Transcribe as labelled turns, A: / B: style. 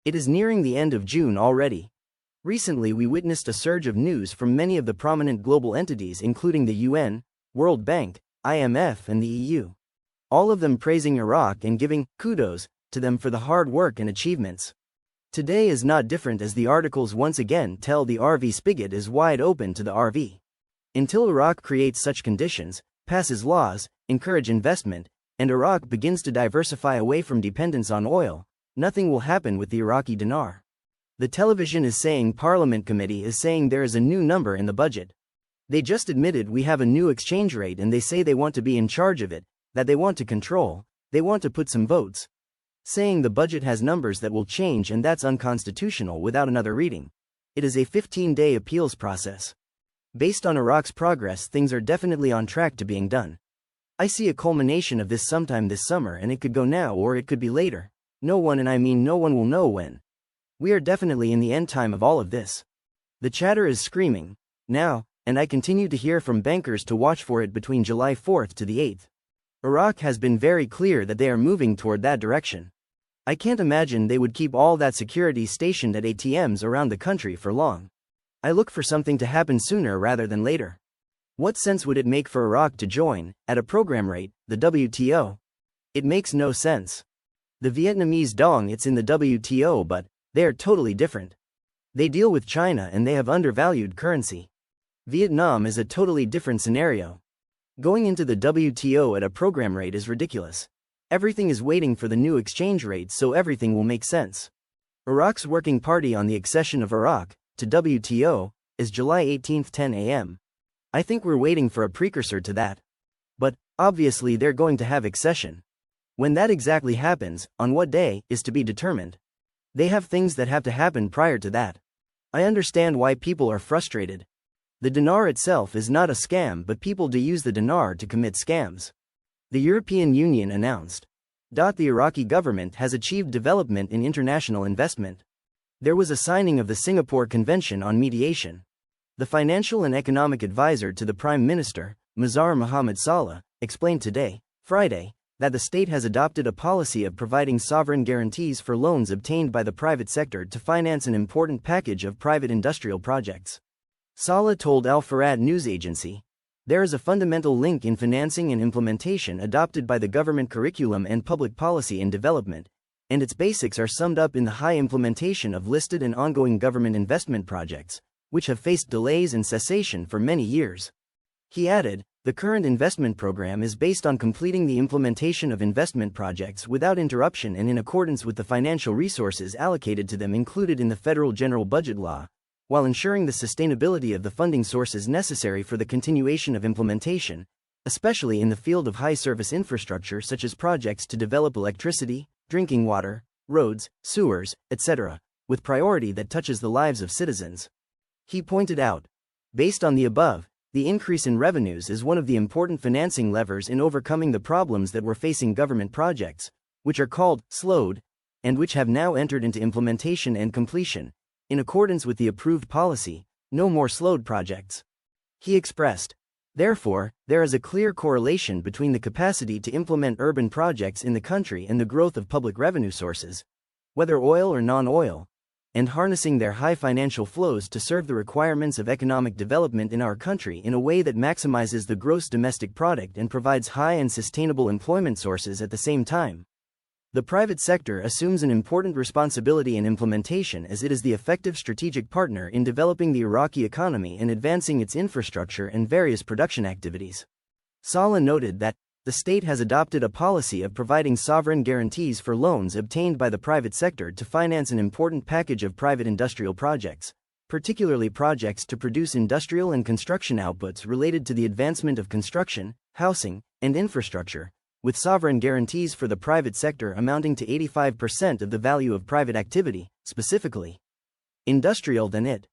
A: It is nearing the end of June already. Recently we witnessed a surge of news from many of the prominent global entities including the UN, World Bank, IMF and the EU. All of them praising Iraq and giving kudos to them for the hard work and achievements. Today is not different as the articles once again tell the RV spigot is wide open to the RV. Until Iraq creates such conditions, passes laws, encourage investment, and Iraq begins to diversify away from dependence on oil, nothing will happen with the Iraqi dinar. The television is saying Parliament Committee is saying there is a new number in the budget. They just admitted we have a new exchange rate and they say they want to be in charge of it, that they want to control, they want to put some votes. Saying the budget has numbers that will change and that's unconstitutional without another reading. It is a 15-day appeals process. Based on Iraq's progress, things are definitely on track to being done. I see a culmination of this sometime this summer and it could go now or it could be later. No one, and I mean no one, will know when. We are definitely in the end time of all of this. The chatter is screaming, now, and I continue to hear from bankers to watch for it between July 4th to the 8th. Iraq has been very clear that they are moving toward that direction. I can't imagine they would keep all that security stationed at ATMs around the country for long. I look for something to happen sooner rather than later. What sense would it make for Iraq to join, at a program rate, the WTO? It makes no sense. The Vietnamese dong, it's in the WTO, but they are totally different. They deal with China and they have undervalued currency. Vietnam is a totally different scenario. Going into the WTO at a program rate is ridiculous. Everything is waiting for the new exchange rate, so everything will make sense. Iraq's working party on the accession of Iraq to WTO is July 18, 10 a.m. I think we're waiting for a precursor to that. But obviously they're going to have accession. When that exactly happens, on what day, is to be determined. They have things that have to happen prior to that. I understand why people are frustrated. The dinar itself is not a scam, but people do use the dinar to commit scams. The European Union announced. The Iraqi government has achieved development in international investment. There was a signing of the Singapore Convention on Mediation. The financial and economic advisor to the Prime Minister, Mazhar Mohammed Saleh, explained today, Friday, that the state has adopted a policy of providing sovereign guarantees for loans obtained by the private sector to finance an important package of private industrial projects. Saleh told Al Farad news agency, "There is a fundamental link in financing and implementation adopted by the government curriculum and public policy in development, and its basics are summed up in the high implementation of listed and ongoing government investment projects, which have faced delays and cessation for many years." He added, "The current investment program is based on completing the implementation of investment projects without interruption and in accordance with the financial resources allocated to them included in the Federal General Budget Law, while ensuring the sustainability of the funding sources necessary for the continuation of implementation, especially in the field of high-service infrastructure such as projects to develop electricity, drinking water, roads, sewers, etc., with priority that touches the lives of citizens." He pointed out, based on the above, the increase in revenues is one of the important financing levers in overcoming the problems that were facing government projects, which are called slowed, and which have now entered into implementation and completion, in accordance with the approved policy, no more slowed projects. He expressed, therefore, there is a clear correlation between the capacity to implement urban projects in the country and the growth of public revenue sources, whether oil or non-oil, and harnessing their high financial flows to serve the requirements of economic development in our country in a way that maximizes the gross domestic product and provides high and sustainable employment sources at the same time. The private sector assumes an important responsibility in implementation as it is the effective strategic partner in developing the Iraqi economy and advancing its infrastructure and various production activities. Saleh noted that the state has adopted a policy of providing sovereign guarantees for loans obtained by the private sector to finance an important package of private industrial projects, particularly projects to produce industrial and construction outputs related to the advancement of construction, housing, and infrastructure, with sovereign guarantees for the private sector amounting to 85% of the value of private activity, specifically industrial than it.